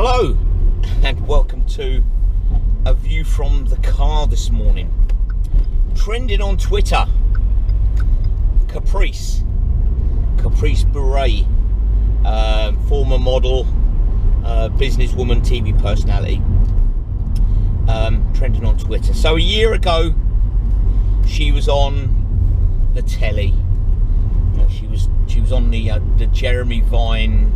Hello and welcome to a view from the car this morning. Trending on Twitter, Caprice bourret, former model, businesswoman, TV personality, trending on Twitter. So a year ago she was on the telly. She was on the Jeremy Vine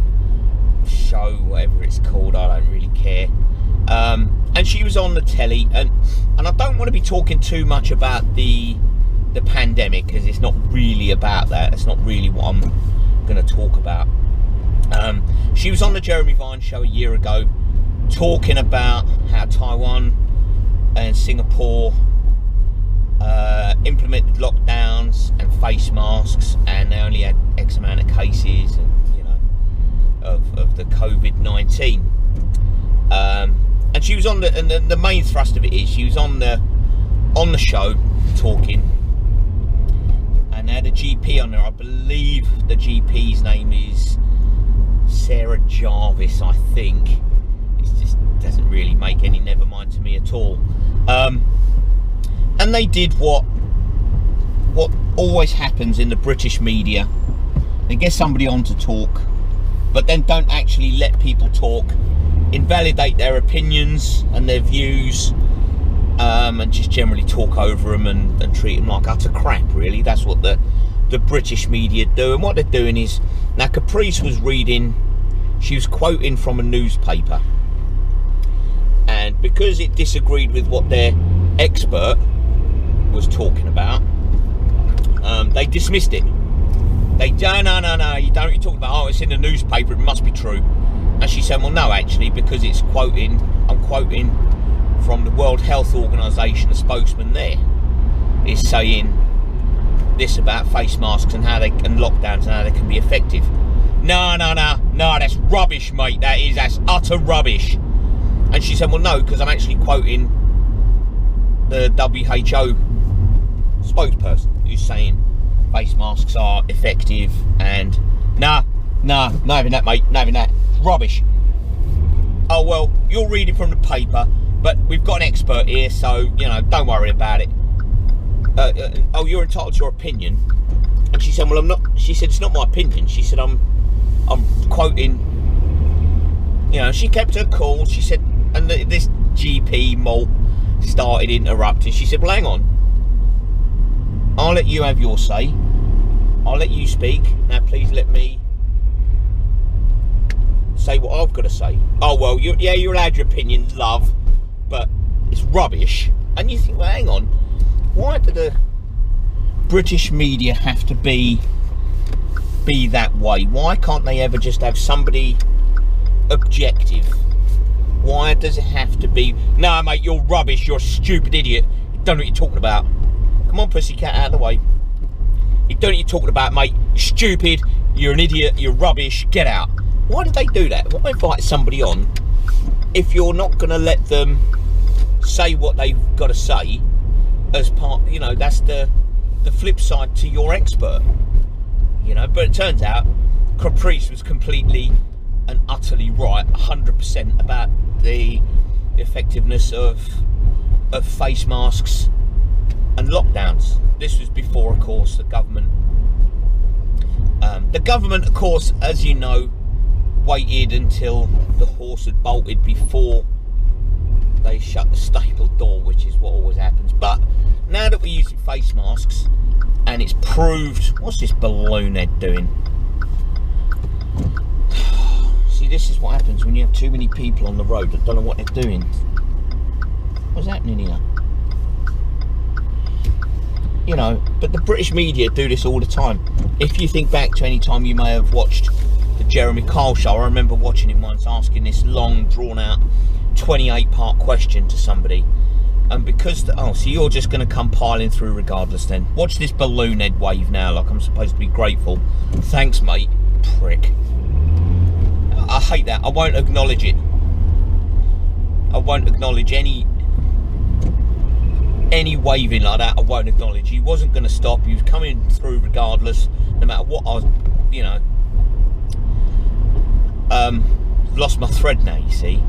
show, whatever it's called, I don't really care, and she was on the telly, and I don't want to be talking too much about the pandemic, because it's not really about that. It's not really what I'm going to talk about. She was on the Jeremy Vine show a year ago talking about how Taiwan and Singapore implemented lockdowns and face masks, and they only had X amount of cases, and of the COVID-19, and she was on the main thrust of it is she was on the show talking, and they had a GP on there. I believe the GP's name is Sarah Jarvis, I think. It just doesn't really make any never mind to me at all. And they did what always happens in the British media. They get somebody on to talk, but then don't actually let people talk, invalidate their opinions and their views, and just generally talk over them and treat them like utter crap, really. That's what the British media do. And what they're doing is, now Caprice was reading, she was quoting from a newspaper, and because it disagreed with what their expert was talking about, they dismissed it. They no, you don't, you're talking about, oh, it's in the newspaper, it must be true. And she said, well, no, actually, because I'm quoting from the World Health Organization, a spokesman there is saying this about face masks and and lockdowns and how they can be effective. No, that's rubbish, mate. That's utter rubbish. And she said, well, no, because I'm actually quoting the WHO spokesperson who's saying face masks are effective, and not having that, mate, not having that. Rubbish. Oh, well, you're reading from the paper, but we've got an expert here, so, don't worry about it. Oh, you're entitled to your opinion. And she said, well, I'm not. She said, it's not my opinion. She said, I'm quoting. She kept her cool. She said, and this GP malt started interrupting. She said, well, hang on. I'll let you have your say. I'll let you speak. Now, please let me say what I've got to say. Oh, well, you're allowed your opinion, love, but it's rubbish. And you think, well, hang on. Why do the British media have to be that way? Why can't they ever just have somebody objective? Why does it have to be, no, mate, you're rubbish, you're a stupid idiot, you don't know what you're talking about. Come on, pussycat, out of the way. You don't know what you're talking about, mate. You're stupid, you're an idiot, you're rubbish, get out. Why do they do that? Why invite somebody on if you're not going to let them say what they've got to say as part, that's the flip side to your expert. But it turns out Caprice was completely and utterly right, 100% about the effectiveness of face masks and lockdowns. This was before, of course, the government, of course, as you know, waited until the horse had bolted before they shut the stable door, which is what always happens. But now that we're using face masks, and it's proved, what's this balloon head doing? See, this is what happens when you have too many people on the road that don't know what they're doing. What's happening here? But the British media do this all the time. If you think back to any time you may have watched the Jeremy Kyle show, I remember watching him once asking this long, drawn-out 28-part question to somebody, and because so you're just going to come piling through regardless then. Watch this balloon head wave now like I'm supposed to be grateful. Thanks, mate. Prick. I hate that. I won't acknowledge it. I won't acknowledge any waving like that. I won't acknowledge. He wasn't going to stop. He was coming through regardless, no matter what I was, lost my thread now, you see.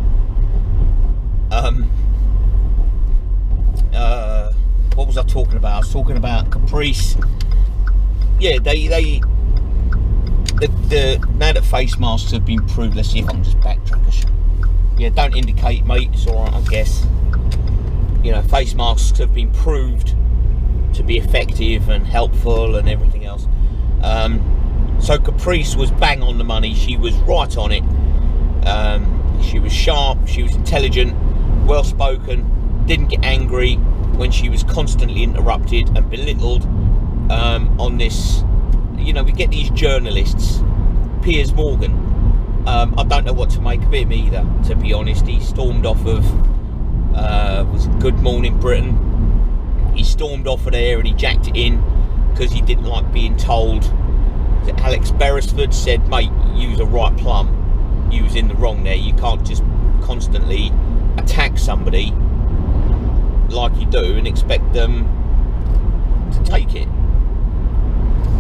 What was I talking about? I was talking about Caprice. Yeah, now that face masks have been proved, let's see if I can just backtrack a shot. Yeah, don't indicate, mate, it's alright, I guess. You know, face masks have been proved to be effective and helpful and everything else. So Caprice was bang on the money. She was right on it. She was sharp, she was intelligent, well spoken, didn't get angry when she was constantly interrupted and belittled on this. You know, we get these journalists. Piers Morgan, I don't know what to make of him either, to be honest. He stormed off of was Good Morning Britain. He stormed off of there and he jacked it in because he didn't like being told that Alex Beresford said, mate, you was a right plum, you was in the wrong there. You can't just constantly attack somebody like you do and expect them to take it.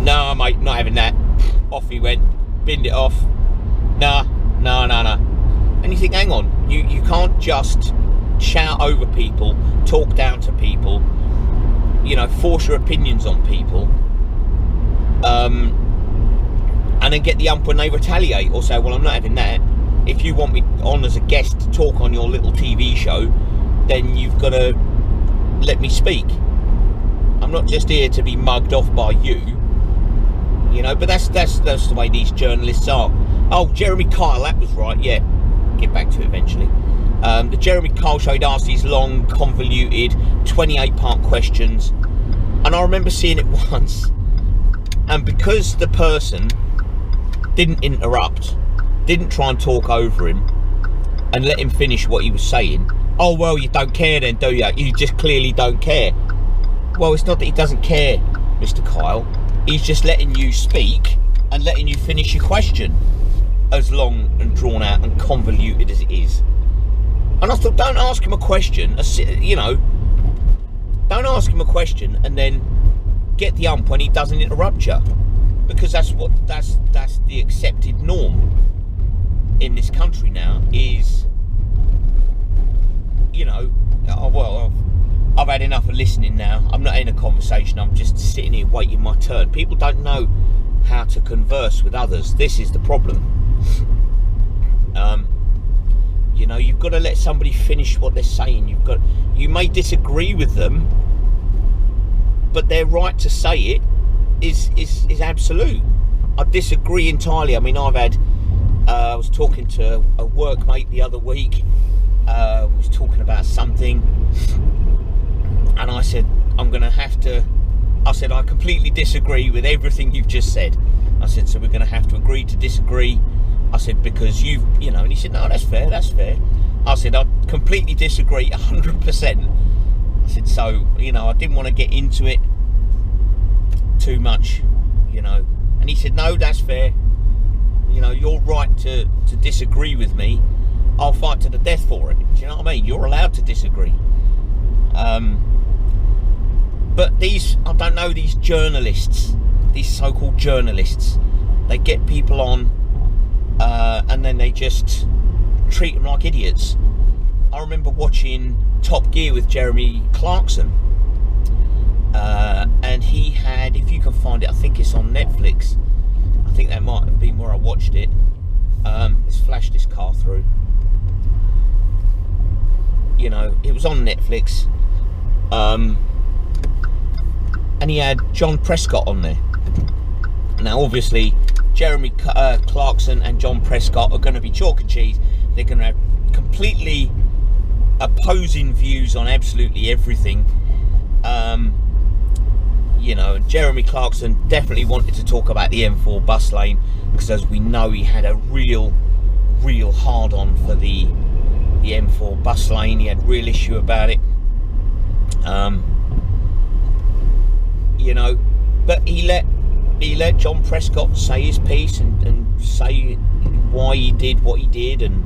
No, mate, not having that. Off he went, binned it off. Nah. And you think, hang on, you can't just shout over people, talk down to people, you know, force your opinions on people, and then get the ump when they retaliate or say, well, I'm not having that. If you want me on as a guest to talk on your little TV show, then you've got to let me speak. I'm not just here to be mugged off by you. You know, but that's the way these journalists are. Oh, Jeremy Kyle, that was right, yeah. Get back to it eventually. The Jeremy Kyle show, he'd asked these long, convoluted, 28-part questions. And I remember seeing it once. And because the person didn't interrupt, didn't try and talk over him, and let him finish what he was saying. Oh, well, you don't care then, do you? You just clearly don't care. Well, it's not that he doesn't care, Mr. Kyle. He's just letting you speak and letting you finish your question, as long and drawn out and convoluted as it is. And I thought, don't ask him a question, you know, don't ask him a question and then get the ump when he doesn't interrupt you, because that's the accepted norm in this country now. Is, you know, oh, well, I've had enough of listening now. I'm not in a conversation. I'm just sitting here waiting my turn. People don't know how to converse with others. This is the problem. You know, you've got to let somebody finish what they're saying. You may disagree with them, but their right to say it is absolute. I disagree entirely. I mean, I was talking to a workmate the other week. Was talking about something. And I said, I completely disagree with everything you've just said. I said, so we're going to have to agree to disagree. I said, because you know, and he said, no, that's fair. I said, I completely disagree 100%. I said, so, you know, I didn't want to get into it too much, you know. And he said, no, that's fair. You know, you're right to disagree with me. I'll fight to the death for it. Do you know what I mean? You're allowed to disagree. But these, I don't know, these journalists, these so-called journalists, they get people on and then they just treat them like idiots. I remember watching Top Gear with Jeremy Clarkson, and he had, if you can find it, I think it's on Netflix. I think that might have been where I watched it. Let's flash this car through. You know, it was on Netflix. And he had John Prescott on there. Now, obviously, Jeremy Clarkson and John Prescott are going to be chalk and cheese. They're going to have completely opposing views on absolutely everything. You know, Jeremy Clarkson definitely wanted to talk about the M4 bus lane, because as we know, he had a real hard-on for the M4 bus lane. He had a real issue about it. You know, but he let John Prescott say his piece and say why he did what he did, and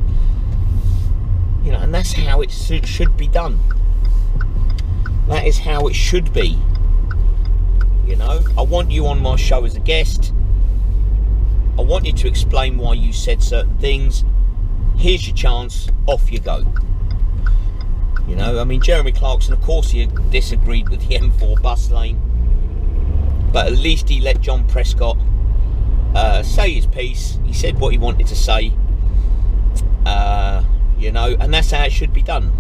you know, and that's how it should be done. That is how it should be. You know, I want you on my show as a guest. I want you to explain why you said certain things. here's your chance, off you go. You know, I mean, Jeremy Clarkson, of course he disagreed with the M4 bus lane, but at least he let John Prescott say his piece. He said what he wanted to say, you know, and that's how it should be done.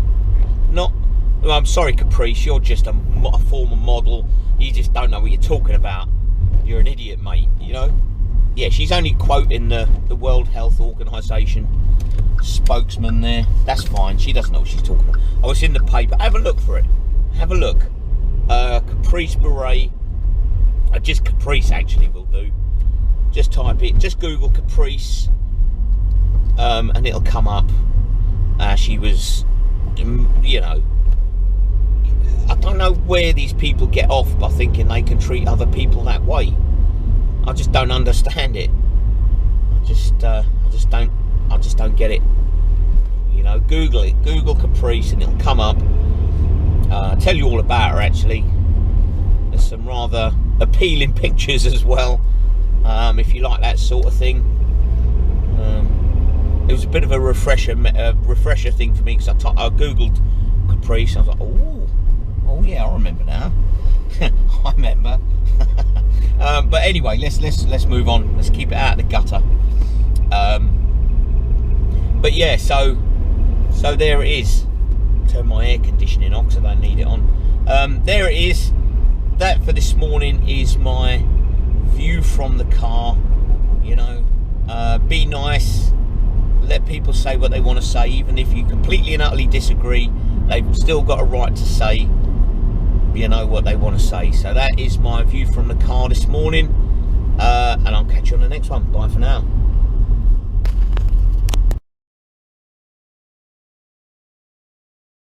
Not, well, I'm sorry Caprice, you're just a former model, you just don't know what you're talking about, you're an idiot, mate, you know. Yeah, she's only quoting the World Health Organization spokesman there. That's fine, she doesn't know what she's talking about. I was in the paper, have a look for it, have a look. Caprice beret, just Caprice actually will do. Just type it, just Google Caprice, and it'll come up. She was, you know, I don't know where these people get off by thinking they can treat other people that way. I just don't understand it. I just don't get it. You know, Google it, Google Caprice, and it'll come up. I'll tell you all about her actually. There's some rather appealing pictures as well, if you like that sort of thing. It was a bit of a refresher thing for me, because I googled Caprice and I was like, oh yeah, I remember now. I remember. But anyway, let's move on. Let's keep it out of the gutter. But yeah, so there it is. Turn my air conditioning on because I don't need it on. There it is. That for this morning is my view from the car. You know, be nice. Let people say what they want to say, even if you completely and utterly disagree. They've still got a right to say, you know, what they want to say. So that is my view from the car this morning, and I'll catch you on the next one. Bye for now.